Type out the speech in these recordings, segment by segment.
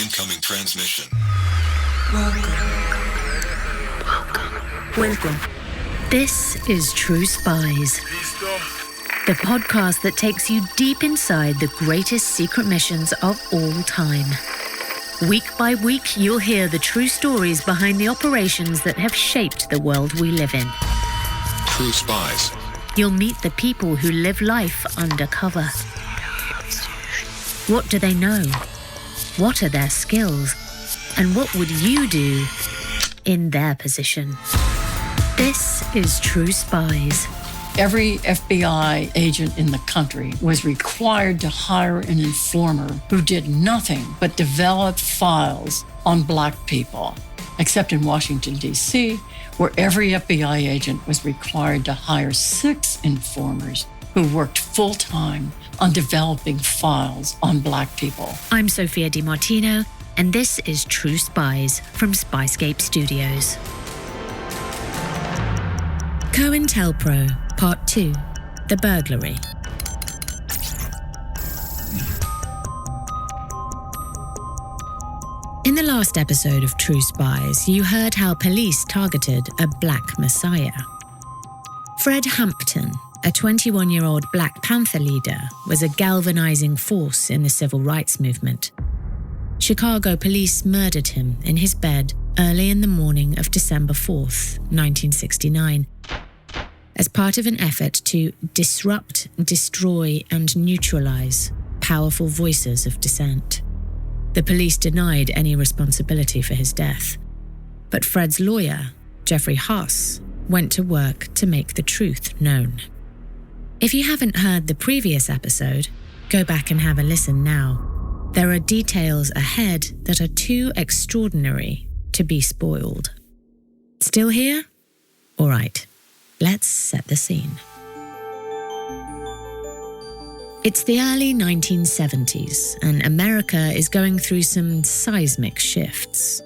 Incoming transmission. Welcome. This is True Spies, the podcast that takes you deep inside the greatest secret missions of all time. Week by week, you'll hear the true stories behind the operations that have shaped the world we live in. True Spies. You'll meet the people who live life undercover. What do they know? What are their skills? And what would you do in their position? This is True Spies. Every FBI agent in the country was required to hire an informer who did nothing but develop files on Black people, except in Washington, D.C., where every FBI agent was required to hire 6 informers who worked full-time on developing files on Black people. I'm Sophia Di Martino, and this is True Spies from Spyscape Studios. COINTELPRO, Part 2, The Burglary. In the last episode of True Spies, you heard how police targeted a Black Messiah. Fred Hampton, a 21-year-old Black Panther leader, was a galvanizing force in the civil rights movement. Chicago police murdered him in his bed early in the morning of December 4th, 1969, as part of an effort to disrupt, destroy, and neutralize powerful voices of dissent. The police denied any responsibility for his death, but Fred's lawyer, Jeffrey Haas, went to work to make the truth known. If you haven't heard the previous episode, go back and have a listen now. There are details ahead that are too extraordinary to be spoiled. Still here? All right, let's set the scene. It's the early 1970s, and America is going through some seismic shifts.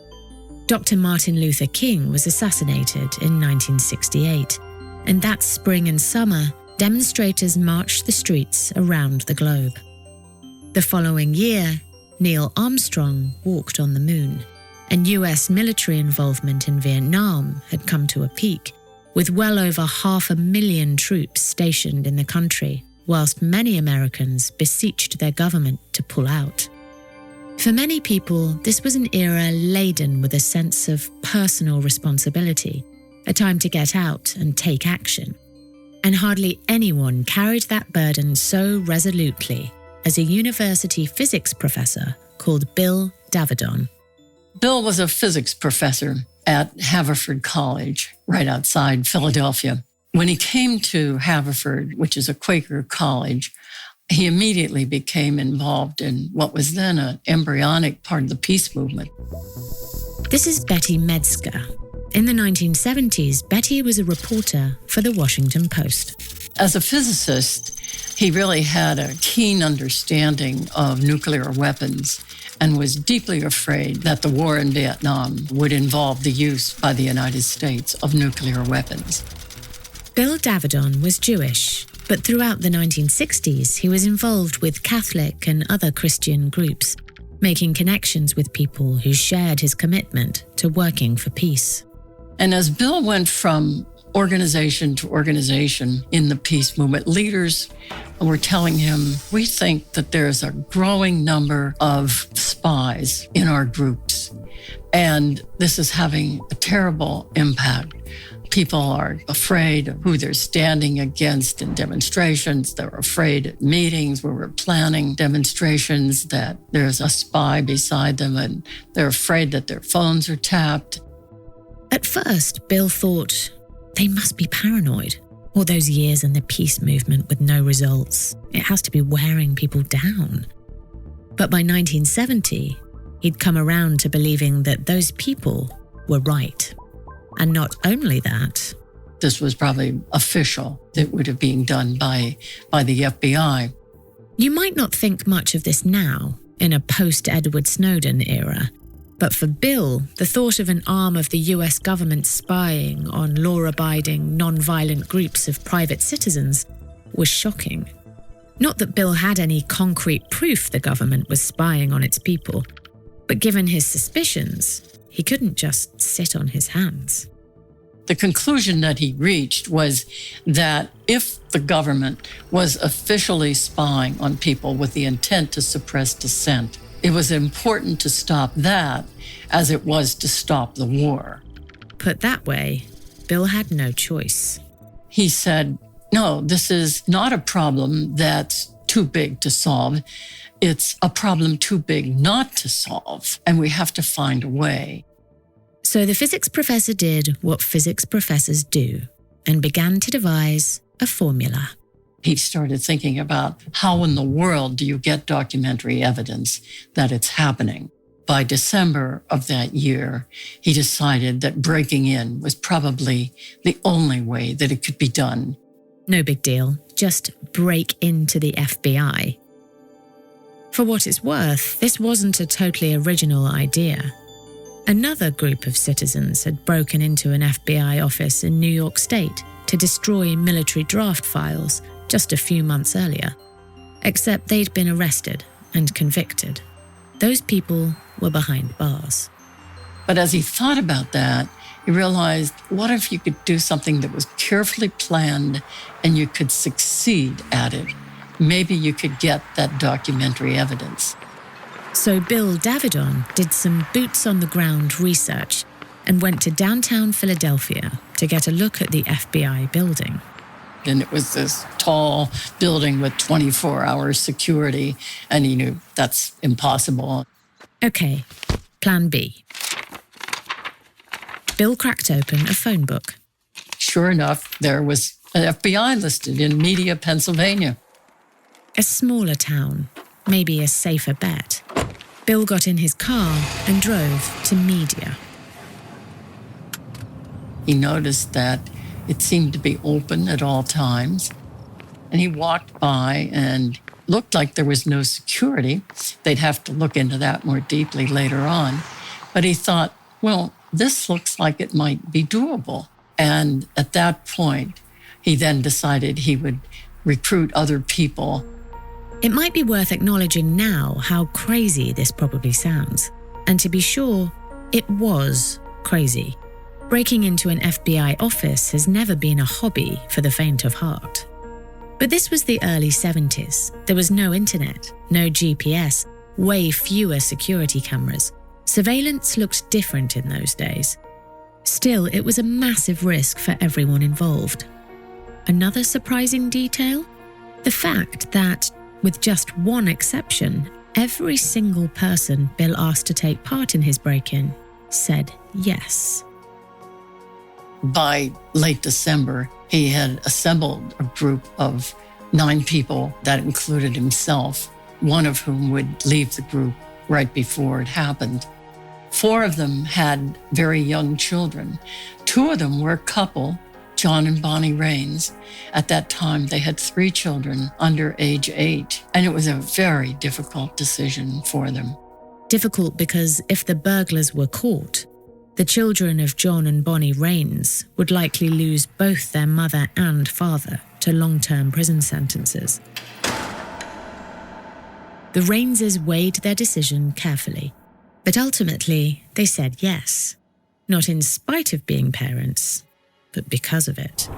Dr. Martin Luther King was assassinated in 1968, and that spring and summer, demonstrators marched the streets around the globe. The following year, Neil Armstrong walked on the moon, and US military involvement in Vietnam had come to a peak, with well over 500,000 troops stationed in the country, whilst many Americans beseeched their government to pull out. For many people, this was an era laden with a sense of personal responsibility, a time to get out and take action. And hardly anyone carried that burden so resolutely as a university physics professor called Bill Davidon. Bill was a physics professor at Haverford College, right outside Philadelphia. When he came to Haverford, which is a Quaker college, he immediately became involved in what was then an embryonic part of the peace movement. This is Betty Medsger. In the 1970s, Betty was a reporter for the Washington Post. As a physicist, he really had a keen understanding of nuclear weapons and was deeply afraid that the war in Vietnam would involve the use by the United States of nuclear weapons. Bill Davidon was Jewish, but throughout the 1960s, he was involved with Catholic and other Christian groups, making connections with people who shared his commitment to working for peace. And as Bill went from organization to organization in the peace movement, leaders were telling him, we think that there's a growing number of spies in our groups, and this is having a terrible impact. People are afraid of who they're standing against in demonstrations. They're afraid at meetings where we're planning demonstrations that there's a spy beside them, and they're afraid that their phones are tapped. At first, Bill thought, they must be paranoid. All those years in the peace movement with no results. It has to be wearing people down. But by 1970, he'd come around to believing that those people were right. And not only that, this was probably official. It would have been done by the FBI. You might not think much of this now, in a post-Edward Snowden era, but for Bill, the thought of an arm of the US government spying on law-abiding, non-violent groups of private citizens was shocking. Not that Bill had any concrete proof the government was spying on its people, But given his suspicions, he couldn't just sit on his hands. The conclusion that he reached was that if the government was officially spying on people with the intent to suppress dissent, it was important to stop that as it was to stop the war. Put that way, Bill had no choice. He said, no, this is not a problem that's too big to solve. It's a problem too big not to solve, and we have to find a way. So the physics professor did what physics professors do and began to devise a formula. He started thinking about how in the world do you get documentary evidence that it's happening. By December of that year, he decided that breaking in was probably the only way that it could be done. No big deal, just break into the FBI. For what it's worth, this wasn't a totally original idea. Another group of citizens had broken into an FBI office in New York State to destroy military draft files just a few months earlier. Except they'd been arrested and convicted. Those people were behind bars. But as he thought about that, he realized, what if you could do something that was carefully planned and you could succeed at it? Maybe you could get that documentary evidence. So Bill Davidon did some boots-on-the-ground research and went to downtown Philadelphia to get a look at the FBI building. And it was this tall building with 24-hour security, and he knew that's impossible. Okay, plan B. Bill cracked open a phone book. Sure enough, there was an FBI listed in Media, Pennsylvania. A smaller town, maybe a safer bet. Bill got in his car and drove to Media. He noticed that it seemed to be open at all times. And he walked by and looked like there was no security. They'd have to look into that more deeply later on. But he thought, well, this looks like it might be doable. And at that point, he then decided he would recruit other people. It might be worth acknowledging now how crazy this probably sounds. And to be sure, it was crazy. Breaking into an FBI office has never been a hobby for the faint of heart. But this was the early 70s. There was no internet, no GPS, way fewer security cameras. Surveillance looked different in those days. Still, it was a massive risk for everyone involved. Another surprising detail? The fact that, with just one exception, every single person Bill asked to take part in his break-in said yes. By late December, he had assembled a group of 9 people that included himself, one of whom would leave the group right before it happened. 4 of them had very young children. 2 of them were a couple, John and Bonnie Raines. At that time, they had 3 children under age 8, and it was a very difficult decision for them. Difficult because if the burglars were caught, the children of John and Bonnie Raines would likely lose both their mother and father to long-term prison sentences. The Raineses weighed their decision carefully, but ultimately they said yes, not in spite of being parents, but because of it.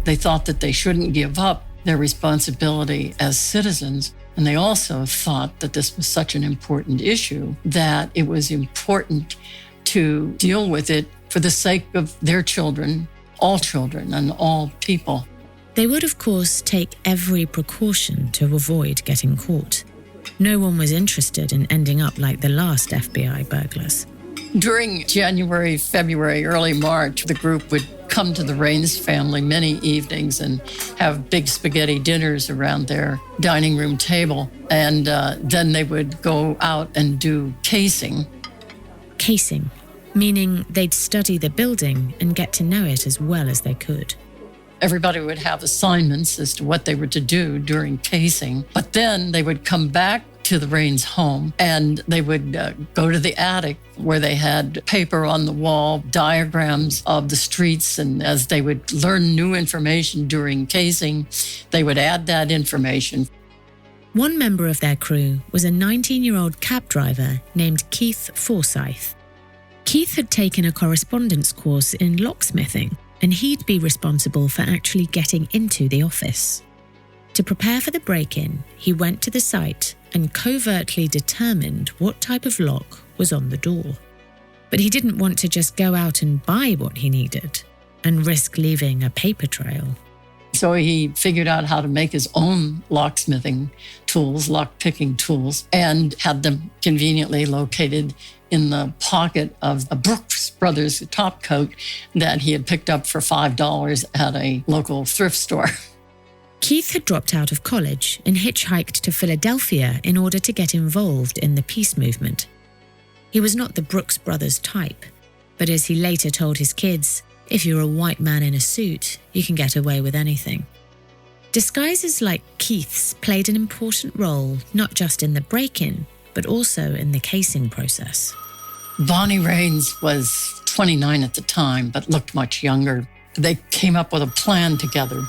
They thought that they shouldn't give up their responsibility as citizens, and they also thought that this was such an important issue that it was important to deal with it for the sake of their children, and all people. They would, of course, take every precaution to avoid getting caught. No one was interested in ending up like the last FBI burglars. During January, February, early March, the group would come to the Raines family many evenings and have big spaghetti dinners around their dining room table. And then they would go out and do casing. Casing, meaning they'd study the building and get to know it as well as they could. Everybody would have assignments as to what they were to do during casing, but then they would come back to the Raines home and they would go to the attic where they had paper on the wall, diagrams of the streets, and as they would learn new information during casing, they would add that information. One member of their crew was a 19-year-old cab driver named Keith Forsyth. Keith had taken a correspondence course in locksmithing, and he'd be responsible for actually getting into the office. To prepare for the break-in, he went to the site and covertly determined what type of lock was on the door. But he didn't want to just go out and buy what he needed and risk leaving a paper trail. So he figured out how to make his own locksmithing tools, lock-picking tools, and had them conveniently located in the pocket of a Brooks Brothers top coat that he had picked up for $5 at a local thrift store. Keith had dropped out of college and hitchhiked to Philadelphia in order to get involved in the peace movement. He was not the Brooks Brothers type, but as he later told his kids, if you're a white man in a suit, you can get away with anything. Disguises like Keith's played an important role not just in the break-in, but also in the casing process. Bonnie Raines was 29 at the time, but looked much younger. They came up with a plan together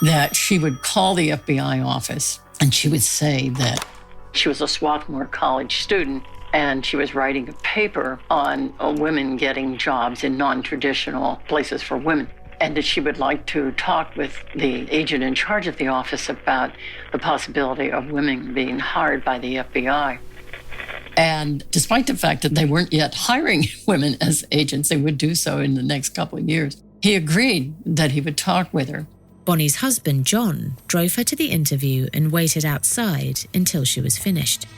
that she would call the FBI office and she would say that she was a Swarthmore College student and she was writing a paper on women getting jobs in non-traditional places for women, and that she would like to talk with the agent in charge of the office about the possibility of women being hired by the FBI. And despite the fact that they weren't yet hiring women as agents, they would do so in the next couple of years, he agreed that he would talk with her. Bonnie's husband, John, drove her to the interview and waited outside until she was finished.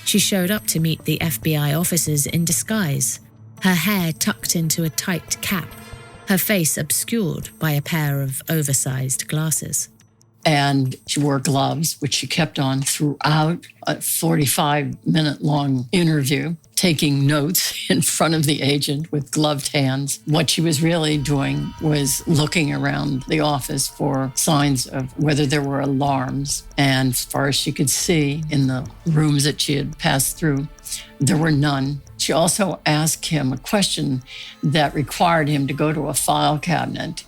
She showed up to meet the FBI officers in disguise, her hair tucked into a tight cap, her face obscured by a pair of oversized glasses. And she wore gloves, which she kept on throughout a 45-minute-long interview, taking notes in front of the agent with gloved hands. What she was really doing was looking around the office for signs of whether there were alarms. And as far as she could see in the rooms that she had passed through, there were none. She also asked him a question that required him to go to a file cabinet.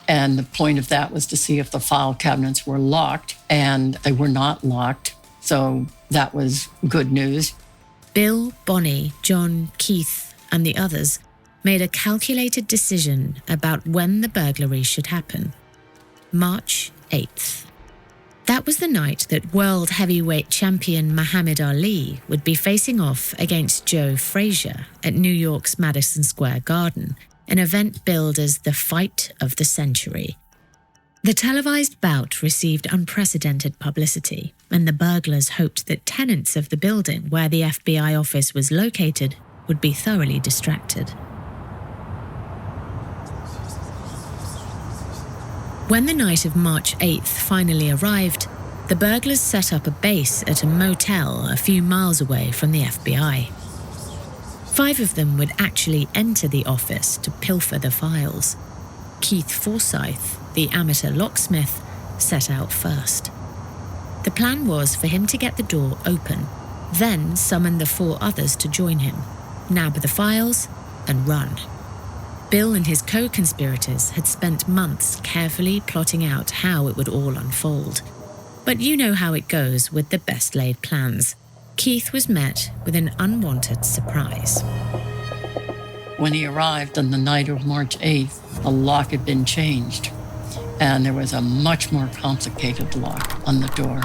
And the point of that was to see if the file cabinets were locked, and they were not locked. So that was good news. Bill, Bonnie, John, Keith, and the others made a calculated decision about when the burglary should happen. March 8th. That was the night that world heavyweight champion Muhammad Ali would be facing off against Joe Frazier at New York's Madison Square Garden, an event billed as the fight of the century. The televised bout received unprecedented publicity, and the burglars hoped that tenants of the building where the FBI office was located would be thoroughly distracted. When the night of March 8th finally arrived, the burglars set up a base at a motel a few miles away from the FBI. 5 of them would actually enter the office to pilfer the files. Keith Forsyth, the amateur locksmith, set out first. The plan was for him to get the door open, then summon the 4 others to join him, nab the files, and run. Bill and his co-conspirators had spent months carefully plotting out how it would all unfold. But you know how it goes with the best-laid plans. Keith was met with an unwanted surprise. When he arrived on the night of March 8th, the lock had been changed, and there was a much more complicated lock on the door.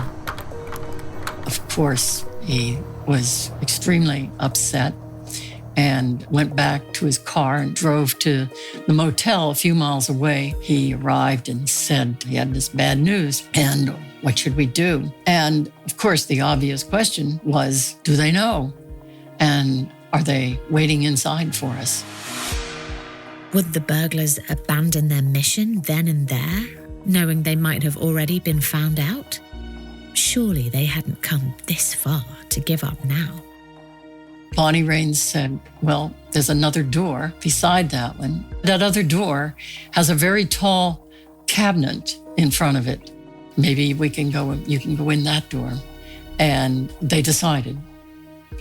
Of course, he was extremely upset and went back to his car and drove to the motel a few miles away. He arrived and said he had this bad news, and what should we do? And of course, the obvious question was, do they know? And are they waiting inside for us? Would the burglars abandon their mission then and there, knowing they might have already been found out? Surely they hadn't come this far to give up now. Bonnie Raines said, well, there's another door beside that one. That other door has a very tall cabinet in front of it. Maybe you can go in that door. And they decided,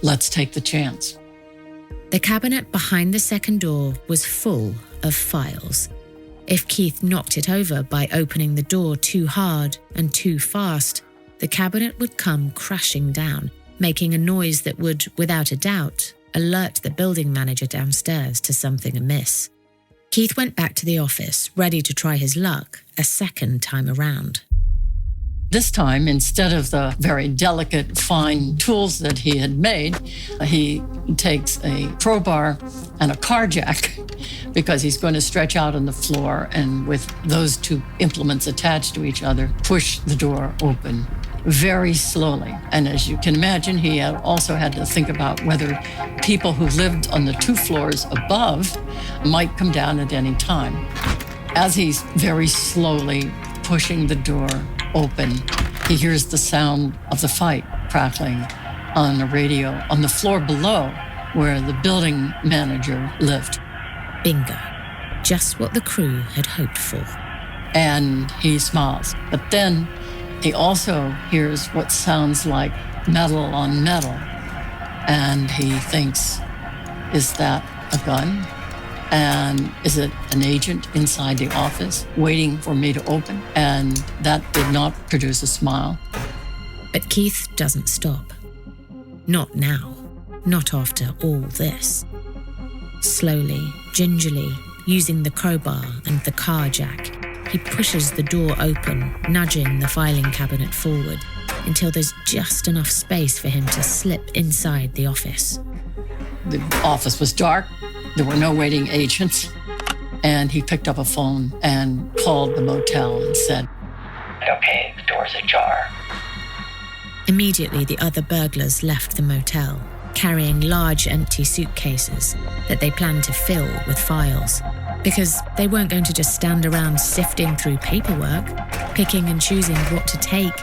let's take the chance. The cabinet behind the second door was full of files. If Keith knocked it over by opening the door too hard and too fast, the cabinet would come crashing down, making a noise that would, without a doubt, alert the building manager downstairs to something amiss. Keith went back to the office, ready to try his luck a second time around. This time, instead of the very delicate, fine tools that he had made, he takes a crowbar and a car jack because he's going to stretch out on the floor and with those two implements attached to each other, push the door open very slowly. And as you can imagine, he also had to think about whether people who lived on the 2 floors above might come down at any time. As he's very slowly pushing the door open, he hears the sound of the fight crackling on the radio on the floor below where the building manager lived. Bingo. Just what the crew had hoped for. And he smiles. But then he also hears what sounds like metal on metal. And he thinks, is that a gun? And is it an agent inside the office waiting for me to open? And that did not produce a smile. But Keith doesn't stop. Not now. Not after all this. Slowly, gingerly, using the crowbar and the car jack, he pushes the door open, nudging the filing cabinet forward until there's just enough space for him to slip inside the office. The office was dark. There were no waiting agents. And he picked up a phone and called the motel and said, "Okay, the door's ajar." Immediately, the other burglars left the motel, carrying large empty suitcases that they planned to fill with files, because they weren't going to just stand around sifting through paperwork, picking and choosing what to take.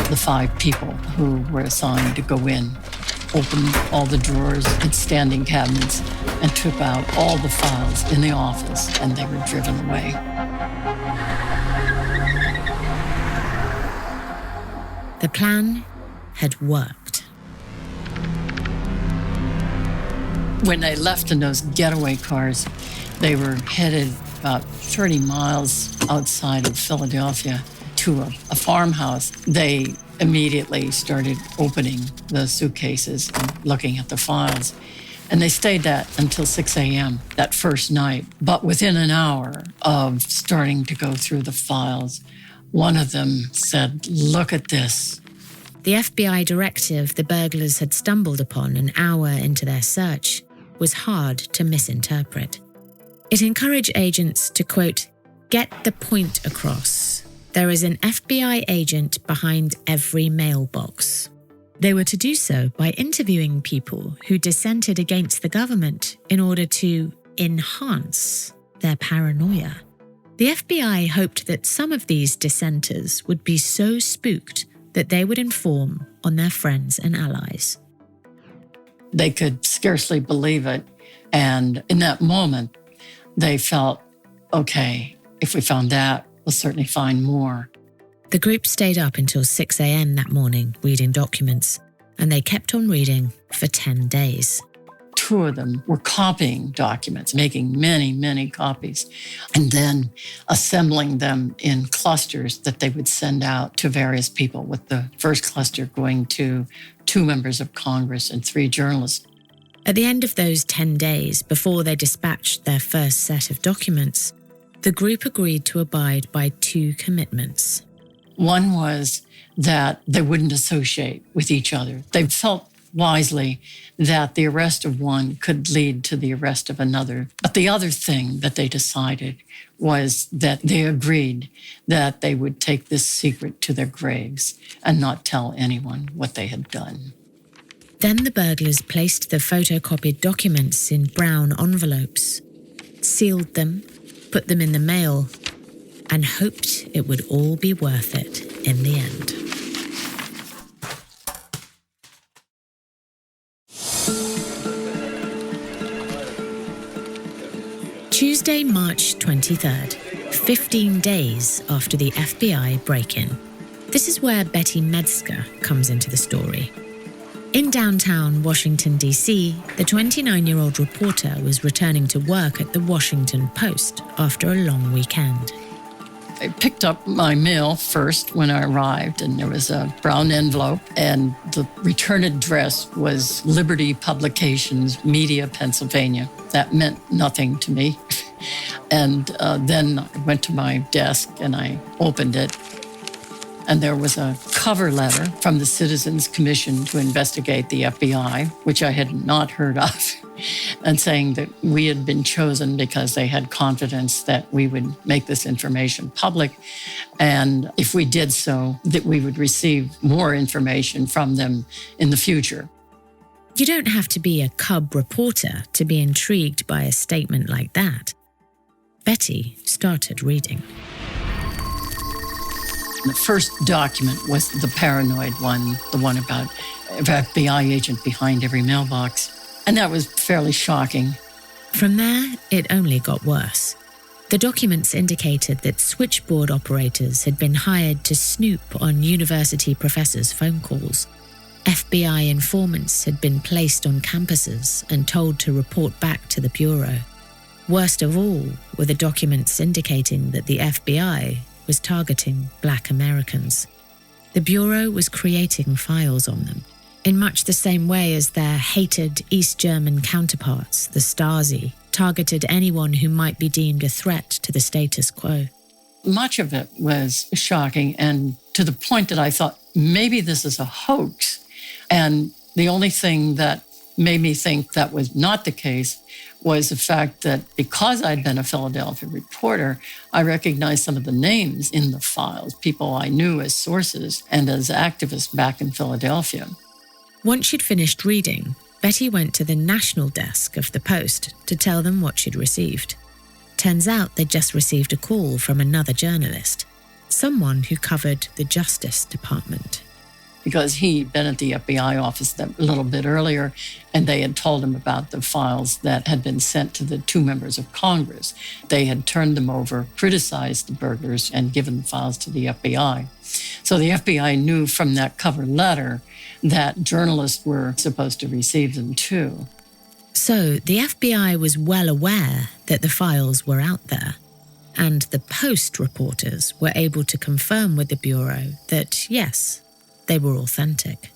The 5 people who were assigned to go in opened all the drawers and standing cabinets and took out all the files in the office, and they were driven away. The plan had worked. When they left in those getaway cars, they were headed about 30 miles outside of Philadelphia to a farmhouse. They immediately started opening the suitcases and looking at the files. And they stayed that until 6 a.m. that first night. But within an hour of starting to go through the files, one of them said, "Look at this." The FBI directive the burglars had stumbled upon an hour into their search was hard to misinterpret. It encouraged agents to, quote, "get the point across. There is an FBI agent behind every mailbox." They were to do so by interviewing people who dissented against the government in order to enhance their paranoia. The FBI hoped that some of these dissenters would be so spooked that they would inform on their friends and allies. They could scarcely believe it. And in that moment, they felt, okay, if we found that, we'll certainly find more. The group stayed up until 6 a.m. that morning reading documents, and they kept on reading for 10 days. 2 of them were copying documents, making many, many copies, and then assembling them in clusters that they would send out to various people, with the first cluster going to 2 members of Congress and 3 journalists. At the end of those 10 days, before they dispatched their first set of documents, the group agreed to abide by 2 commitments. One was that they wouldn't associate with each other. They felt wisely that the arrest of one could lead to the arrest of another. But the other thing that they decided was that they agreed that they would take this secret to their graves and not tell anyone what they had done. Then the burglars placed the photocopied documents in brown envelopes, sealed them, put them in the mail, and hoped it would all be worth it in the end. Tuesday, March 23rd, 15 days after the FBI break-in. This is where Betty Medsger comes into the story. In downtown Washington, D.C., the 29-year-old reporter was returning to work at the Washington Post after a long weekend. I picked up my mail first when I arrived, and there was a brown envelope, and the return address was Liberty Publications, Media, Pennsylvania. That meant nothing to me. And then I went to my desk and I opened it. And there was a cover letter from the Citizens Commission to investigate the FBI, which I had not heard of, and saying that we had been chosen because they had confidence that we would make this information public. And if we did so, that we would receive more information from them in the future. You don't have to be a cub reporter to be intrigued by a statement like that. Betty started reading. The first document was the paranoid one, the one about an FBI agent behind every mailbox. And that was fairly shocking. From there, it only got worse. The documents indicated that switchboard operators had been hired to snoop on university professors' phone calls. FBI informants had been placed on campuses and told to report back to the Bureau. Worst of all were the documents indicating that the FBI was targeting Black Americans. The Bureau was creating files on them, in much the same way as their hated East German counterparts, the Stasi, targeted anyone who might be deemed a threat to the status quo. Much of it was shocking, and to the point that I thought, maybe this is a hoax. And the only thing that made me think that was not the case was the fact that because I'd been a Philadelphia reporter, I recognized some of the names in the files, people I knew as sources and as activists back in Philadelphia. Once she'd finished reading, Betty went to the national desk of the Post to tell them what she'd received. Turns out they'd just received a call from another journalist, someone who covered the Justice Department. Because he'd been at the FBI office a little bit earlier, and they had told him about the files that had been sent to the two members of Congress. They had turned them over, criticized the burglars, and given the files to the FBI. So the FBI knew from that cover letter that journalists were supposed to receive them too. So the FBI was well aware that the files were out there, and the Post reporters were able to confirm with the Bureau that, yes, they were authentic.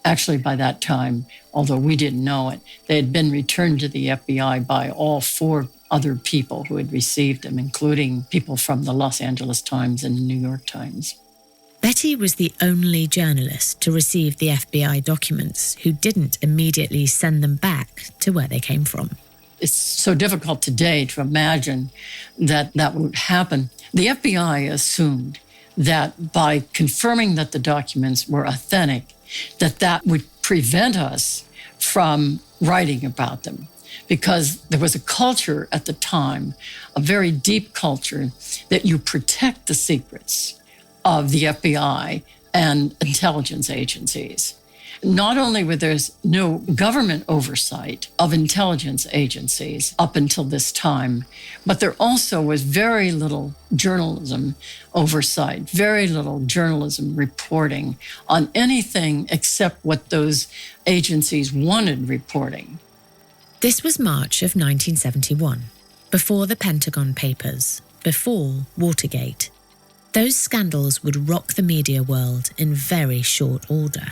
Actually, by that time, although we didn't know it, they had been returned to the FBI by all four other people who had received them, including people from the Los Angeles Times and the New York Times. Betty was the only journalist to receive the FBI documents who didn't immediately send them back to where they came from. It's so difficult today to imagine that that would happen. The FBI assumed that by confirming that the documents were authentic, that would prevent us from writing about them. Because there was a culture at the time, a very deep culture, that you protect the secrets of the FBI and intelligence agencies. Not only were there no government oversight of intelligence agencies up until this time, but there also was very little journalism oversight, very little journalism reporting on anything except what those agencies wanted reporting. This was March of 1971, before the Pentagon Papers, before Watergate. Those scandals would rock the media world in very short order,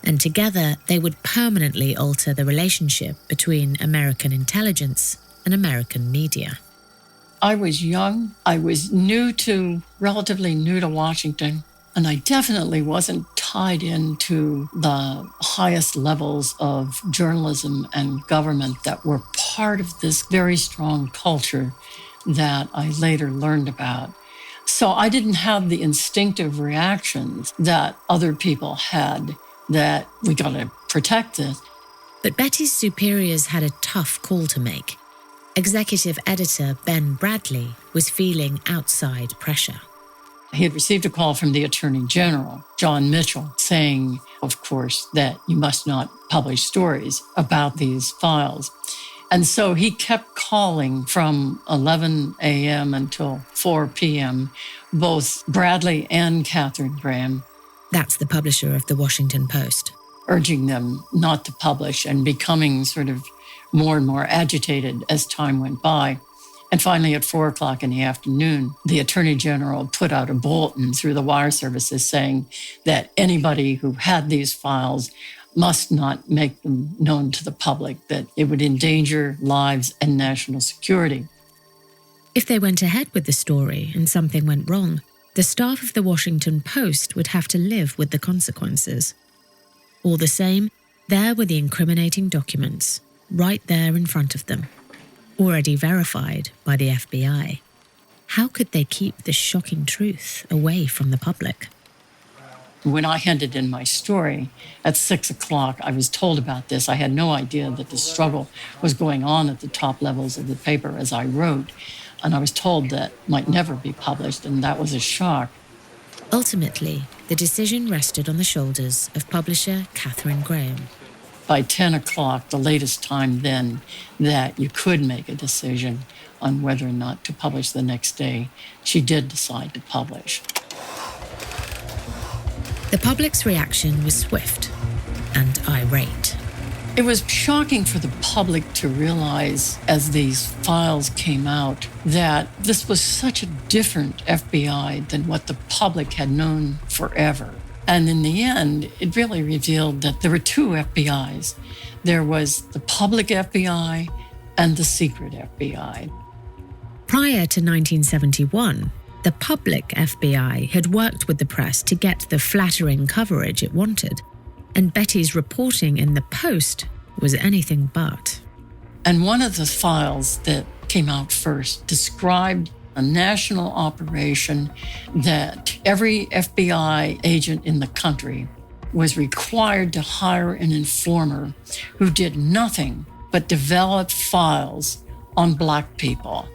and together they would permanently alter the relationship between American intelligence and American media. I was young. I was relatively new to Washington, and I definitely wasn't tied into the highest levels of journalism and government that were part of this very strong culture that I later learned about. So I didn't have the instinctive reactions that other people had, that we got to protect this. But Betty's superiors had a tough call to make. Executive editor Ben Bradley was feeling outside pressure. He had received a call from the Attorney General, John Mitchell, saying, of course, that you must not publish stories about these files. And so he kept calling from 11 a.m. until 4 p.m., both Bradley and Katharine Graham. That's the publisher of the Washington Post. Urging them not to publish and becoming sort of more and more agitated as time went by. And finally, at 4 o'clock in the afternoon, the Attorney General put out a bulletin through the wire services saying that anybody who had these files must not make them known to the public, that it would endanger lives and national security. If they went ahead with the story and something went wrong, the staff of the Washington Post would have to live with the consequences. All the same, there were the incriminating documents, right there in front of them, already verified by the FBI. How could they keep the shocking truth away from the public? When I handed in my story at 6 o'clock, I was told about this. I had no idea that the struggle was going on at the top levels of the paper as I wrote. And I was told that it might never be published, and that was a shock. Ultimately, the decision rested on the shoulders of publisher Katharine Graham. By 10 o'clock, the latest time then that you could make a decision on whether or not to publish the next day, she did decide to publish. The public's reaction was swift and irate. It was shocking for the public to realize, as these files came out, that this was such a different FBI than what the public had known forever. And in the end, it really revealed that there were two FBIs. There was the public FBI and the secret FBI. Prior to 1971, the public FBI had worked with the press to get the flattering coverage it wanted, and Betty's reporting in the Post was anything but. And one of the files that came out first described a national operation that every FBI agent in the country was required to hire an informer who did nothing but develop files on Black people,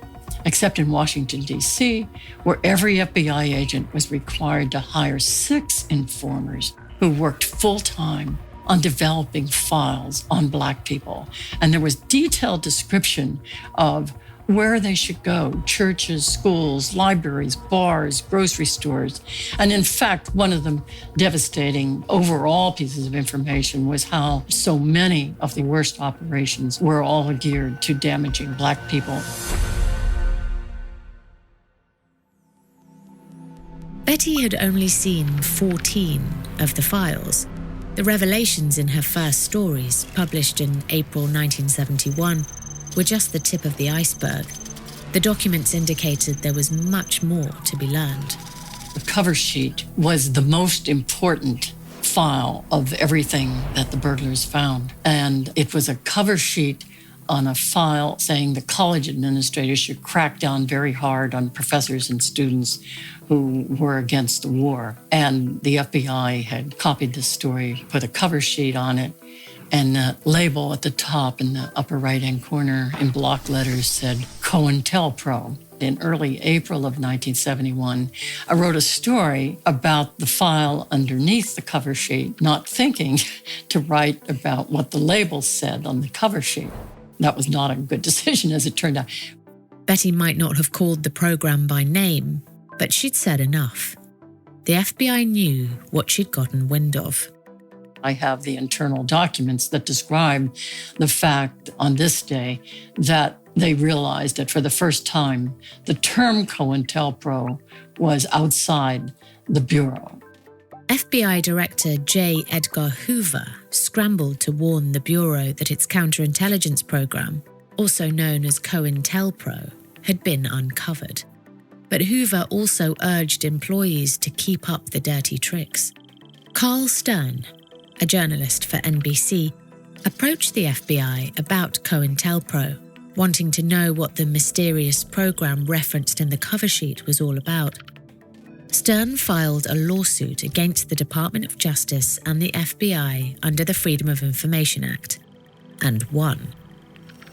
except in Washington, D.C., where every FBI agent was required to hire 6 informers who worked full-time on developing files on Black people. And there was detailed description of where they should go: churches, schools, libraries, bars, grocery stores. And in fact, one of the devastating overall pieces of information was how so many of the worst operations were all geared to damaging Black people. Betty had only seen 14 of the files. The revelations in her first stories, published in April 1971, were just the tip of the iceberg. The documents indicated there was much more to be learned. The cover sheet was the most important file of everything that the burglars found. And it was a cover sheet on a file saying the college administrators should crack down very hard on professors and students who were against the war. And the FBI had copied this story, put a cover sheet on it, and the label at the top in the upper right-hand corner in block letters said COINTELPRO. In early April of 1971, I wrote a story about the file underneath the cover sheet, not thinking to write about what the label said on the cover sheet. That was not a good decision, as it turned out. Betty might not have called the program by name, but she'd said enough. The FBI knew what she'd gotten wind of. I have the internal documents that describe the fact on this day that they realized that for the first time, the term COINTELPRO was outside the Bureau. FBI Director J. Edgar Hoover scrambled to warn the Bureau that its counterintelligence program, also known as COINTELPRO, had been uncovered. But Hoover also urged employees to keep up the dirty tricks. Carl Stern, a journalist for NBC, approached the FBI about COINTELPRO, wanting to know what the mysterious program referenced in the cover sheet was all about. Stern filed a lawsuit against the Department of Justice and the FBI under the Freedom of Information Act, and won.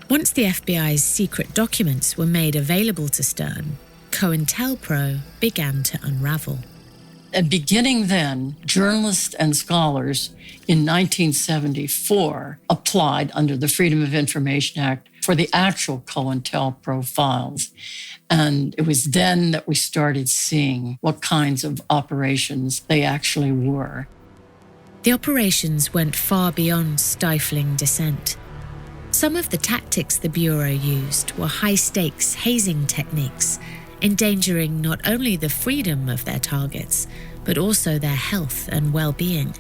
Once the FBI's secret documents were made available to Stern, COINTELPRO began to unravel. And beginning then, journalists and scholars in 1974 applied under the Freedom of Information Act for the actual COINTELPRO files. And it was then that we started seeing what kinds of operations they actually were. The operations went far beyond stifling dissent. Some of the tactics the Bureau used were high-stakes hazing techniques, endangering not only the freedom of their targets, but also their health and well-being.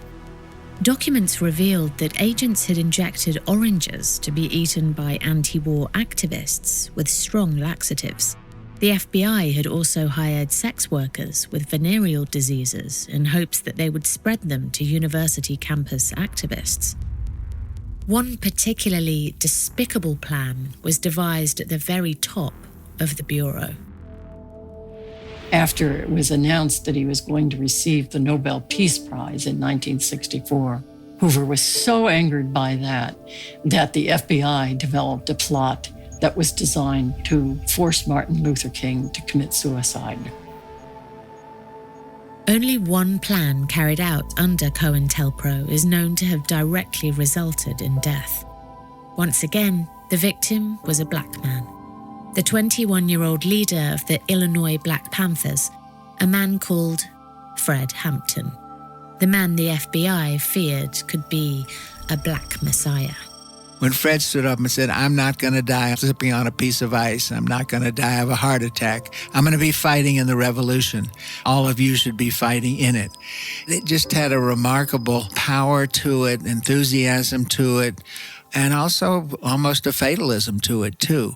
Documents revealed that agents had injected oranges to be eaten by anti-war activists with strong laxatives. The FBI had also hired sex workers with venereal diseases in hopes that they would spread them to university campus activists. One particularly despicable plan was devised at the very top of the Bureau. After it was announced that he was going to receive the Nobel Peace Prize in 1964, Hoover was so angered by that the FBI developed a plot that was designed to force Martin Luther King to commit suicide. Only one plan carried out under COINTELPRO is known to have directly resulted in death. Once again, the victim was a black man. The 21-year-old leader of the Illinois Black Panthers, a man called Fred Hampton, the man the FBI feared could be a black messiah. When Fred stood up and said, "I'm not going to die sipping on a piece of ice. I'm not going to die of a heart attack. I'm going to be fighting in the revolution. All of you should be fighting in it." It just had a remarkable power to it, enthusiasm to it, and also almost a fatalism to it, too.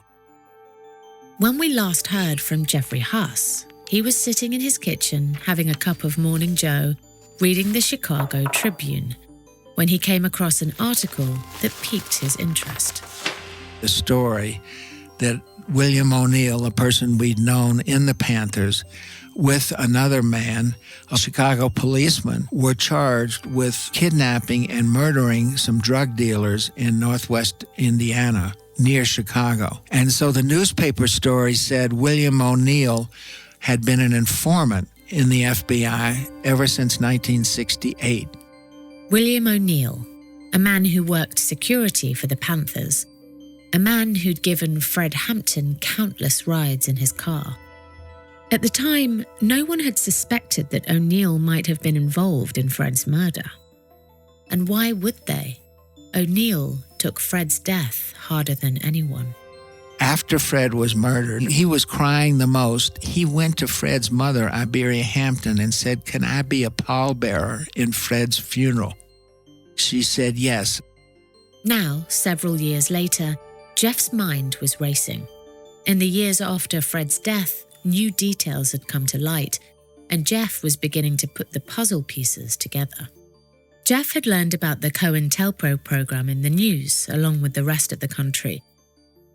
When we last heard from Jeffrey Huss, he was sitting in his kitchen having a cup of Morning Joe, reading the Chicago Tribune, when he came across an article that piqued his interest. The story that William O'Neill, a person we'd known in the Panthers, with another man, a Chicago policeman, were charged with kidnapping and murdering some drug dealers in northwest Indiana, near Chicago. And so the newspaper story said William O'Neill had been an informant in the FBI ever since 1968. William O'Neill, a man who worked security for the Panthers, a man who'd given Fred Hampton countless rides in his car. At the time, no one had suspected that O'Neill might have been involved in Fred's murder. And why would they? O'Neill took Fred's death harder than anyone. After Fred was murdered, he was crying the most. He went to Fred's mother, Iberia Hampton, and said, "Can I be a pallbearer in Fred's funeral?" She said yes. Now, several years later, Jeff's mind was racing. In the years after Fred's death, new details had come to light, and Jeff was beginning to put the puzzle pieces together. Jeff had learned about the COINTELPRO program in the news, along with the rest of the country.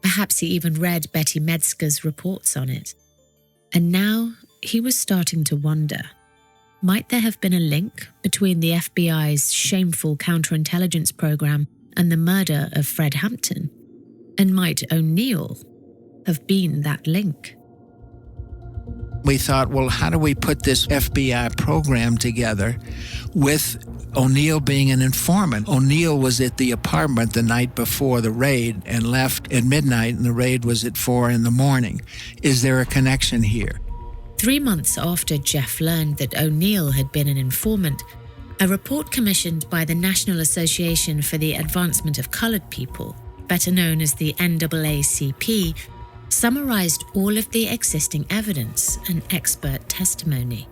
Perhaps he even read Betty Medsger's reports on it. And now he was starting to wonder, might there have been a link between the FBI's shameful counterintelligence program and the murder of Fred Hampton? And might O'Neill have been that link? We thought, well, how do we put this FBI program together with O'Neill being an informant? O'Neill was at the apartment the night before the raid and left at midnight, and the raid was at 4 a.m. Is there a connection here? 3 months after Jeff learned that O'Neill had been an informant, a report commissioned by the National Association for the Advancement of Colored People, better known as the NAACP, summarized all of the existing evidence and expert testimony.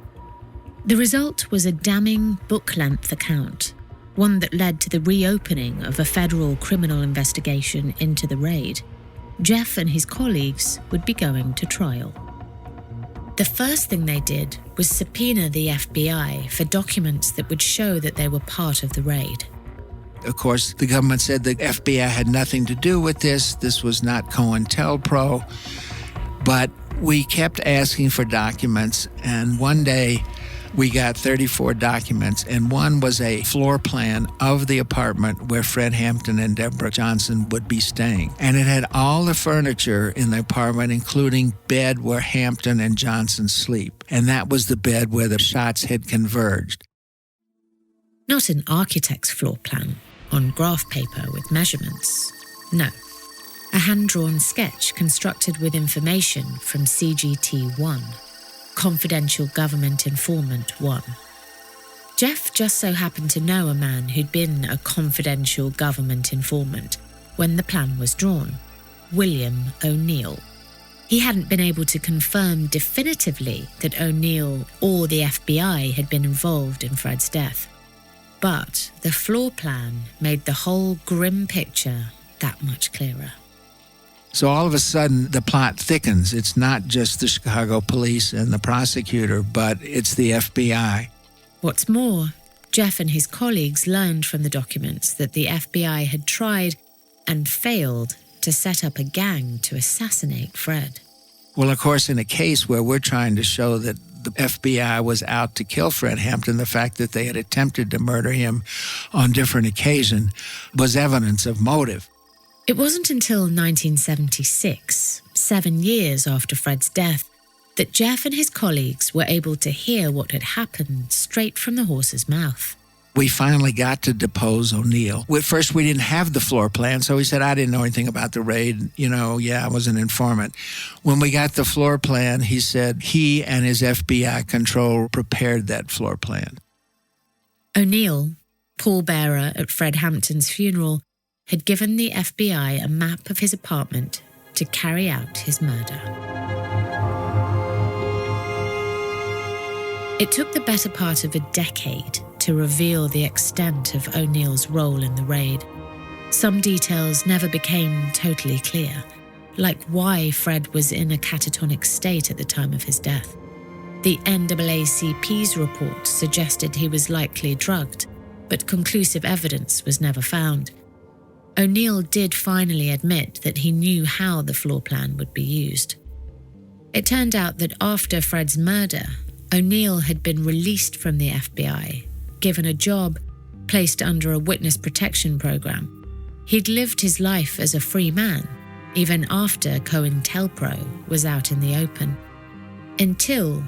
The result was a damning book-length account, one that led to the reopening of a federal criminal investigation into the raid. Jeff and his colleagues would be going to trial. The first thing they did was subpoena the FBI for documents that would show that they were part of the raid. Of course, the government said the FBI had nothing to do with this. This was not COINTELPRO. But we kept asking for documents, and one day we got 34 documents, and one was a floor plan of the apartment where Fred Hampton and Deborah Johnson would be staying. And it had all the furniture in the apartment, including bed where Hampton and Johnson sleep. And that was the bed where the shots had converged. Not an architect's floor plan on graph paper with measurements. No, a hand-drawn sketch constructed with information from CGT-1, Confidential Government Informant 1. Jeff just so happened to know a man who'd been a confidential government informant, when the plan was drawn, William O'Neill. He hadn't been able to confirm definitively that O'Neill or the FBI had been involved in Fred's death. But the floor plan made the whole grim picture that much clearer. So all of a sudden, the plot thickens. It's not just the Chicago police and the prosecutor, but it's the FBI. What's more, Jeff and his colleagues learned from the documents that the FBI had tried and failed to set up a gang to assassinate Fred. Well, of course, in a case where we're trying to show that the FBI was out to kill Fred Hampton, the fact that they had attempted to murder him on different occasions was evidence of motive. It wasn't until 1976, 7 years after Fred's death, that Jeff and his colleagues were able to hear what had happened straight from the horse's mouth. We finally got to depose O'Neill. At first, we didn't have the floor plan, so he said, I didn't know anything about the raid. I was an informant. When we got the floor plan, he said he and his FBI control prepared that floor plan. O'Neill, pallbearer at Fred Hampton's funeral, had given the FBI a map of his apartment to carry out his murder. It took the better part of a decade to reveal the extent of O'Neill's role in the raid. Some details never became totally clear, like why Fred was in a catatonic state at the time of his death. The NAACP's report suggested he was likely drugged, but conclusive evidence was never found. O'Neill did finally admit that he knew how the floor plan would be used. It turned out that after Fred's murder, O'Neill had been released from the FBI, given a job, placed under a witness protection program. He'd lived his life as a free man, even after COINTELPRO was out in the open, until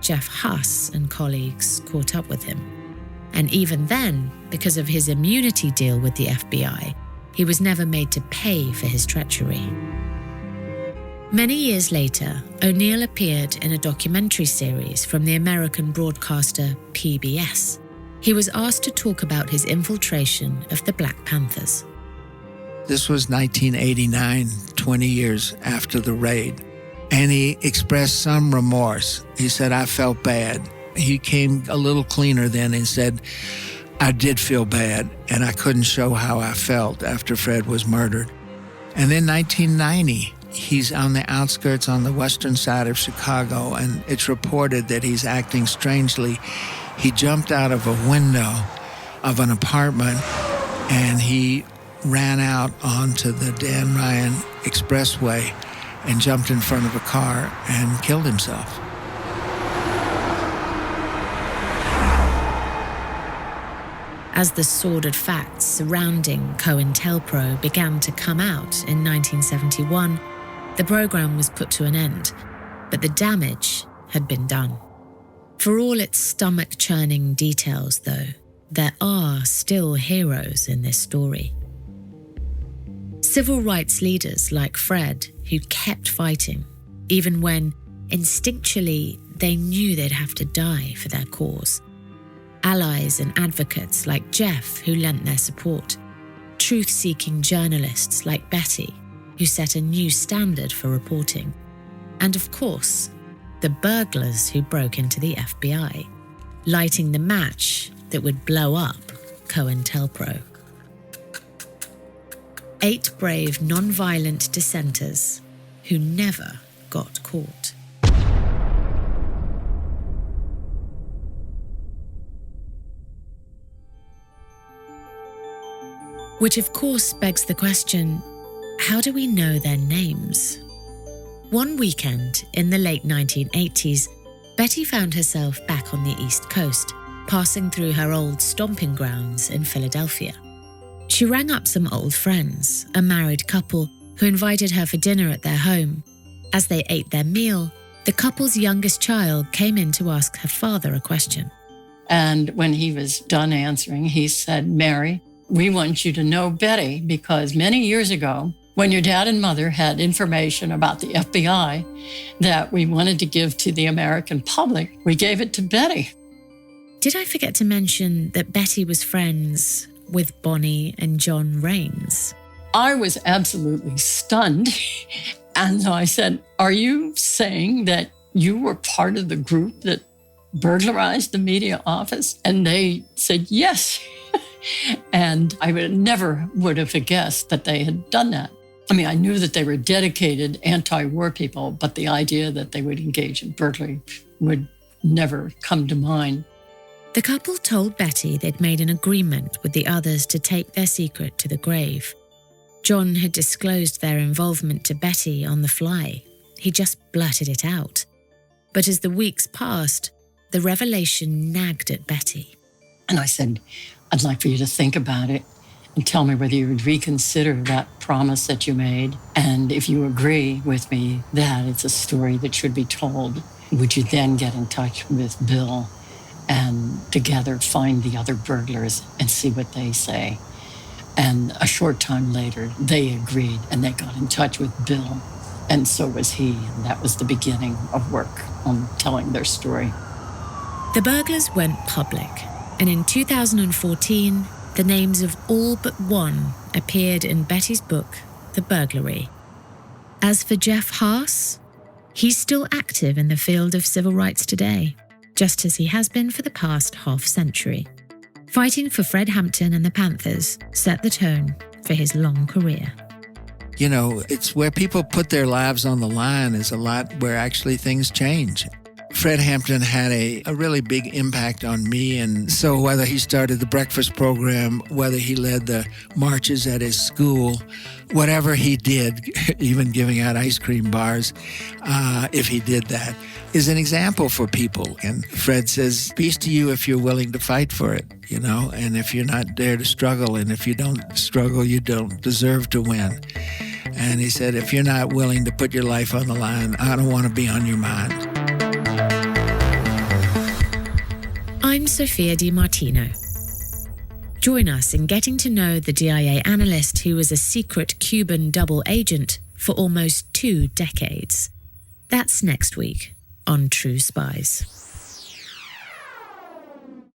Jeff Huss and colleagues caught up with him. And even then, because of his immunity deal with the FBI, he was never made to pay for his treachery. Many years later, O'Neill appeared in a documentary series from the American broadcaster PBS. He was asked to talk about his infiltration of the Black Panthers. This was 1989, 20 years after the raid. And he expressed some remorse. He said, I felt bad. He came a little cleaner then and said, I did feel bad, and I couldn't show how I felt after Fred was murdered. And then 1990, he's on the outskirts on the western side of Chicago, and it's reported that he's acting strangely. He jumped out of a window of an apartment, and he ran out onto the Dan Ryan Expressway and jumped in front of a car and killed himself. As the sordid facts surrounding COINTELPRO began to come out in 1971, the program was put to an end, but the damage had been done. For all its stomach-churning details, though, there are still heroes in this story. Civil rights leaders like Fred, who kept fighting, even when, instinctually, they knew they'd have to die for their cause. Allies and advocates like Jeff, who lent their support. Truth-seeking journalists like Betty, who set a new standard for reporting. And of course, the burglars who broke into the FBI, lighting the match that would blow up COINTELPRO. 8 brave, non-violent dissenters who never got caught. Which of course begs the question, how do we know their names? One weekend in the late 1980s, Betty found herself back on the East Coast, passing through her old stomping grounds in Philadelphia. She rang up some old friends, a married couple, who invited her for dinner at their home. As they ate their meal, the couple's youngest child came in to ask her father a question. And when he was done answering, he said, Mary, we want you to know Betty because many years ago, when your dad and mother had information about the FBI that we wanted to give to the American public, we gave it to Betty. Did I forget to mention that Betty was friends with Bonnie and John Raines? I was absolutely stunned. And so I said, "Are you saying that you were part of the group that burglarized the media office?" And they said, "Yes." And I never would have guessed that they had done that. I mean, I knew that they were dedicated anti-war people, but the idea that they would engage in burglary would never come to mind. The couple told Betty they'd made an agreement with the others to take their secret to the grave. John had disclosed their involvement to Betty on the fly. He just blurted it out. But as the weeks passed, the revelation nagged at Betty. And I said, "I'd like for you to think about it and tell me whether you would reconsider that promise that you made. And if you agree with me that it's a story that should be told, would you then get in touch with Bill and together find the other burglars and see what they say?" And a short time later, they agreed and they got in touch with Bill. And so was he. And that was the beginning of work on telling their story. The burglars went public, and in 2014, the names of all but one appeared in Betty's book, The Burglary. As for Jeff Haas, he's still active in the field of civil rights today, just as he has been for the past half-century. Fighting for Fred Hampton and the Panthers set the tone for his long career. You know, it's where people put their lives on the line is a lot where actually things change. Fred Hampton had a really big impact on me, and so whether he started the breakfast program, whether he led the marches at his school, whatever he did, even giving out ice cream bars, if he did that, is an example for people. And Fred says, peace to you if you're willing to fight for it, you know, and if you're not there to struggle, and if you don't struggle, you don't deserve to win. And he said, if you're not willing to put your life on the line, I don't want to be on your mind. I'm Sophia Di Martino. Join us in getting to know the DIA analyst who was a secret Cuban double agent for almost 2 decades. That's next week on True Spies.